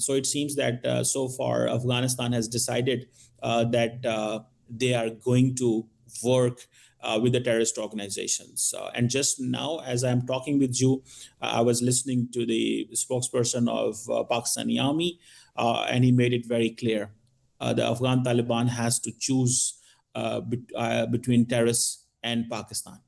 So it seems that so far Afghanistan has decided that they are going to work with the terrorist organizations. And just now, as I'm talking with you, I was listening to the spokesperson of Pakistani army, and he made it very clear. The Afghan Taliban has to choose between terrorists and Pakistan.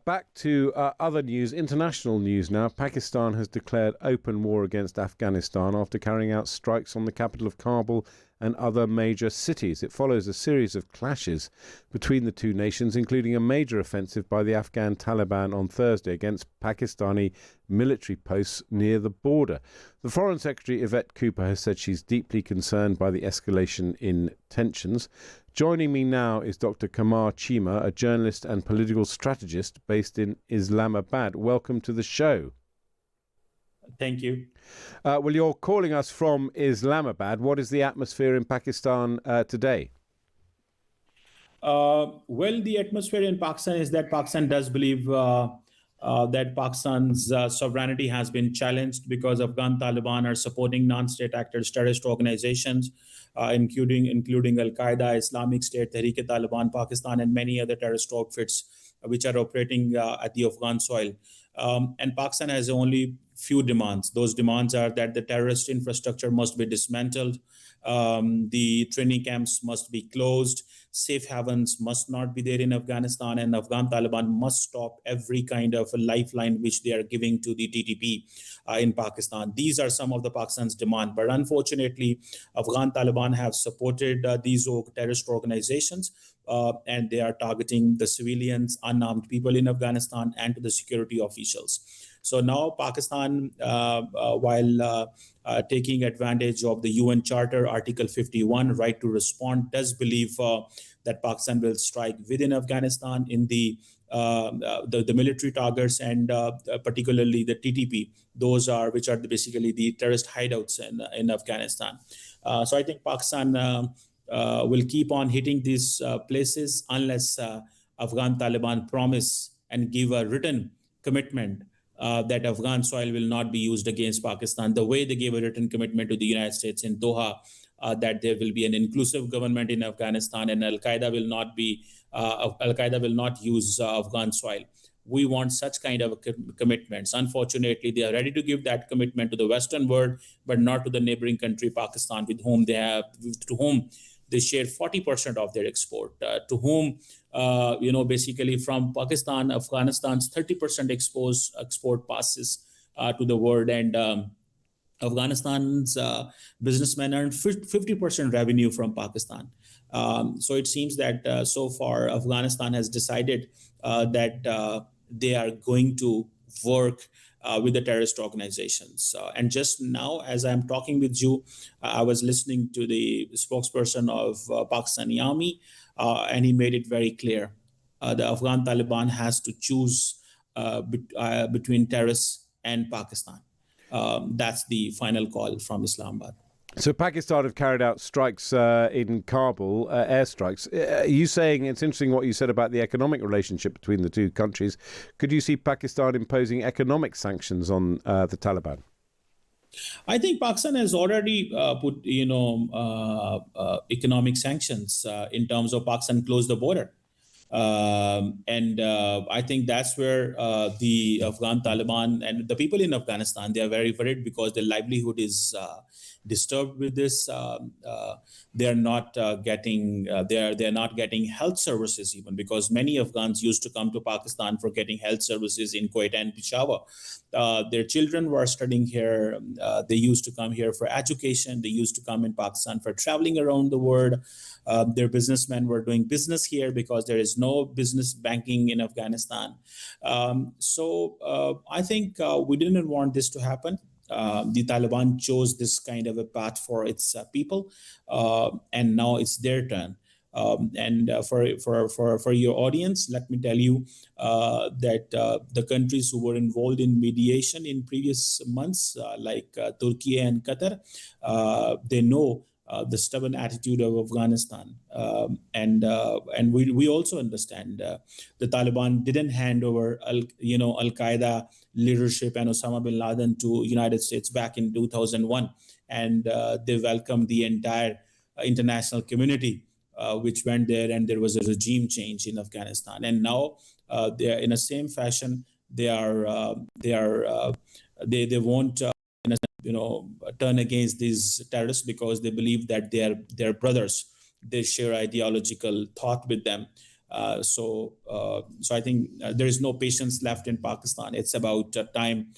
Back to other news, international news now. Pakistan has declared open war against Afghanistan after carrying out strikes on the capital of Kabul and other major cities. It follows a series of clashes between the two nations, including a major offensive by the Afghan Taliban on Thursday against Pakistani military posts near the border. The Foreign Secretary, Yvette Cooper, has said she's deeply concerned by the escalation in tensions. Joining me now is Dr. Qamar Cheema, a journalist and political strategist based in Islamabad. Welcome to the show. Thank you. Well, you're calling us from Islamabad. What is the atmosphere in Pakistan today? Well, the atmosphere in Pakistan is that Pakistan does believe that Pakistan's sovereignty has been challenged because Afghan Taliban are supporting non-state actors, terrorist organizations, including Al-Qaeda, Islamic State, Tehrik-e-Taliban, Pakistan, and many other terrorist outfits which are operating at the Afghan soil. And Pakistan has only few demands. Those demands are that the terrorist infrastructure must be dismantled, the training camps must be closed, safe havens must not be there in Afghanistan, and Afghan Taliban must stop every kind of a lifeline which they are giving to the TTP in Pakistan. These are some of the Pakistan's demand. But unfortunately, Afghan Taliban have supported these terrorist organizations, and they are targeting the civilians, unarmed people in Afghanistan, and to the security officials. So now Pakistan, while taking advantage of the UN Charter, Article 51, right to respond, does believe that Pakistan will strike within Afghanistan in the military targets and particularly the TTP. Those are basically the terrorist hideouts in Afghanistan. So I think Pakistan will keep on hitting these places unless Afghan Taliban promise and give a written commitment that Afghan soil will not be used against Pakistan, the way they gave a written commitment to the United States in Doha, that there will be an inclusive government in Afghanistan and Al-Qaeda will not use Afghan soil. We want such kind of commitments. Unfortunately, they are ready to give that commitment to the Western world, but not to the neighboring country, Pakistan, to whom they share 40% of their export, to whom, basically from Pakistan, Afghanistan's 30% export passes to the world, and Afghanistan's businessmen earn 50% revenue from Pakistan. So it seems that so far Afghanistan has decided that they are going to work with the terrorist organizations. And just now, as I'm talking with you, I was listening to the spokesperson of Pakistani army, and he made it very clear. The Afghan Taliban has to choose between terrorists and Pakistan. That's the final call from Islamabad. So Pakistan have carried out strikes in Kabul, airstrikes. Are you saying, it's interesting what you said about the economic relationship between the two countries. Could you see Pakistan imposing economic sanctions on the Taliban? I think Pakistan has already put, economic sanctions in terms of Pakistan closed the border. And I think that's where the Afghan Taliban and the people in Afghanistan, they are very worried because their livelihood is disturbed with this. They're not getting health services even, because many Afghans used to come to Pakistan for getting health services in Quetta and Peshawar. Their children were studying here. They used to come here for education. They used to come in Pakistan for traveling around the world. Their businessmen were doing business here because there is no business banking in Afghanistan. So I think we didn't want this to happen. The Taliban chose this kind of a path for its people, and now it's their turn. And for your audience, let me tell you that the countries who were involved in mediation in previous months, like Turkey and Qatar, they know the stubborn attitude of Afghanistan, and we also understand the Taliban didn't hand over Al-Qaeda leadership and Osama bin Laden to United States back in 2001, and they welcomed the entire international community, which went there, and there was a regime change in Afghanistan. And now they are in the same fashion. They won't turn against these terrorists, because they believe that they're brothers. They share ideological thought with them. So I think there is no patience left in Pakistan. It's about time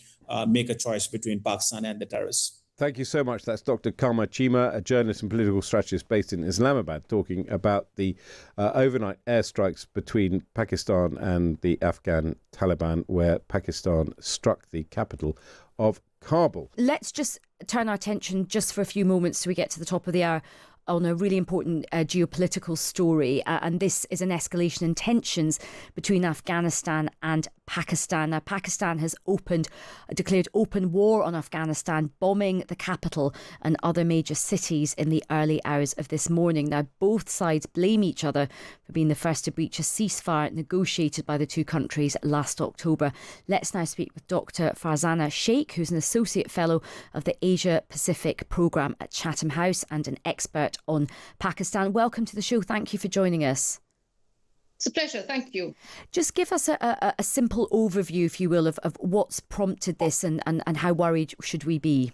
make a choice between Pakistan and the terrorists. Thank you so much. That's Dr. Qamar Cheema, a journalist and political strategist based in Islamabad, talking about the overnight airstrikes between Pakistan and the Afghan Taliban, where Pakistan struck the capital of Kabul. Let's just turn our attention just for a few moments till we get to the top of the hour on a really important geopolitical story, and this is an escalation in tensions between Afghanistan and Pakistan. Now, Pakistan has declared open war on Afghanistan, bombing the capital and other major cities in the early hours of this morning. Now, both sides blame each other for being the first to breach a ceasefire negotiated by the two countries last October. Let's now speak with Dr. Farzana Shaikh, who's an Associate Fellow of the Asia Pacific Programme at Chatham House and an expert on Pakistan. Welcome to the show. Thank you for joining us. It's a pleasure. Thank you. Just give us a simple overview, if you will, of what's prompted this and how worried should we be?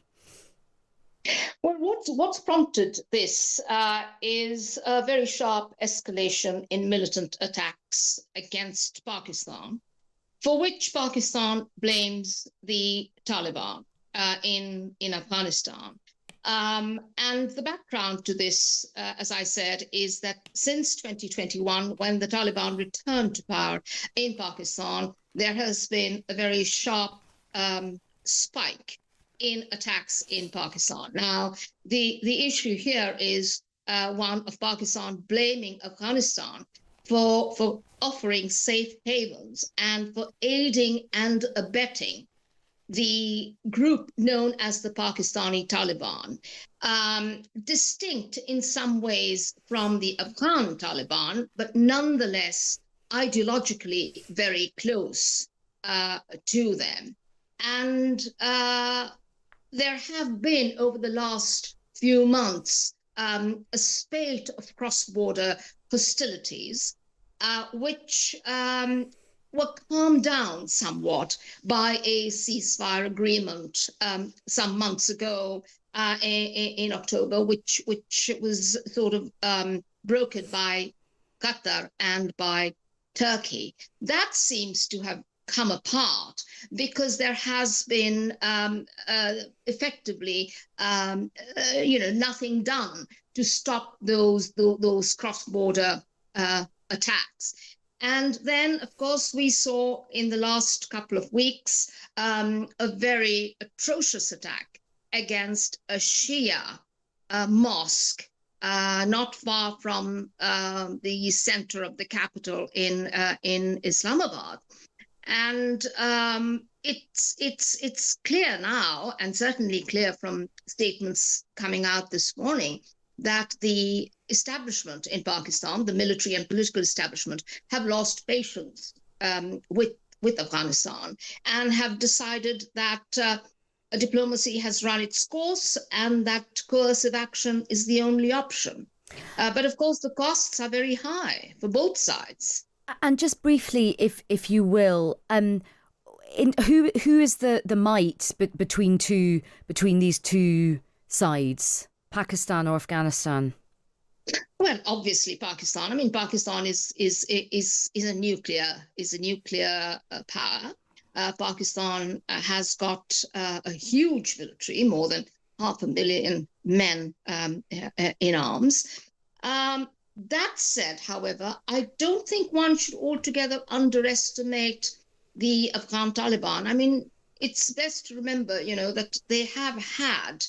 Well, what's prompted this is a very sharp escalation in militant attacks against Pakistan, for which Pakistan blames the Taliban in Afghanistan. And the background to this, as I said, is that since 2021, when the Taliban returned to power in Pakistan, there has been a very sharp spike in attacks in Pakistan. Now, the issue here is one of Pakistan blaming Afghanistan for offering safe havens and for aiding and abetting the group known as the Pakistani Taliban, distinct in some ways from the Afghan Taliban, but nonetheless ideologically very close to them. And there have been, over the last few months, a spate of cross-border hostilities, which were calmed down somewhat by a ceasefire agreement some months ago in October, which was sort of brokered by Qatar and by Turkey. That seems to have come apart because there has been effectively, nothing done to stop those cross-border attacks. And then, of course, we saw in the last couple of weeks a very atrocious attack against a Shia mosque not far from the center of the capital in Islamabad. And it's clear now, and certainly clear from statements coming out this morning, that the establishment in Pakistan, the military and political establishment, have lost patience with Afghanistan and have decided that diplomacy has run its course and that coercive action is the only option. But of course, the costs are very high for both sides. And just briefly, if you will, who is the might between these two sides, Pakistan or Afghanistan? Well, obviously Pakistan. I mean, Pakistan is a nuclear power. Pakistan has got a huge military, more than 500,000 men in arms. That said, however, I don't think one should altogether underestimate the Afghan Taliban. I mean, it's best to remember, that they have had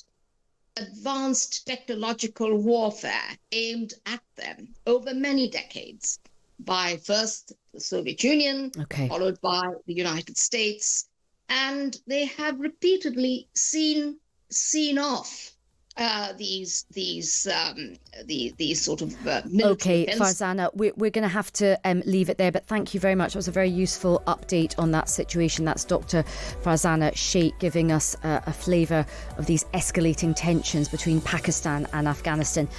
advanced technological warfare aimed at them over many decades, by first the Soviet Union, followed by the United States, and they have repeatedly seen off these sort of military Okay, offensives. Farzana, we're going to have to leave it there, but thank you very much. It was a very useful update on that situation. That's Dr. Farzana Shaikh giving us a flavour of these escalating tensions between Pakistan and Afghanistan.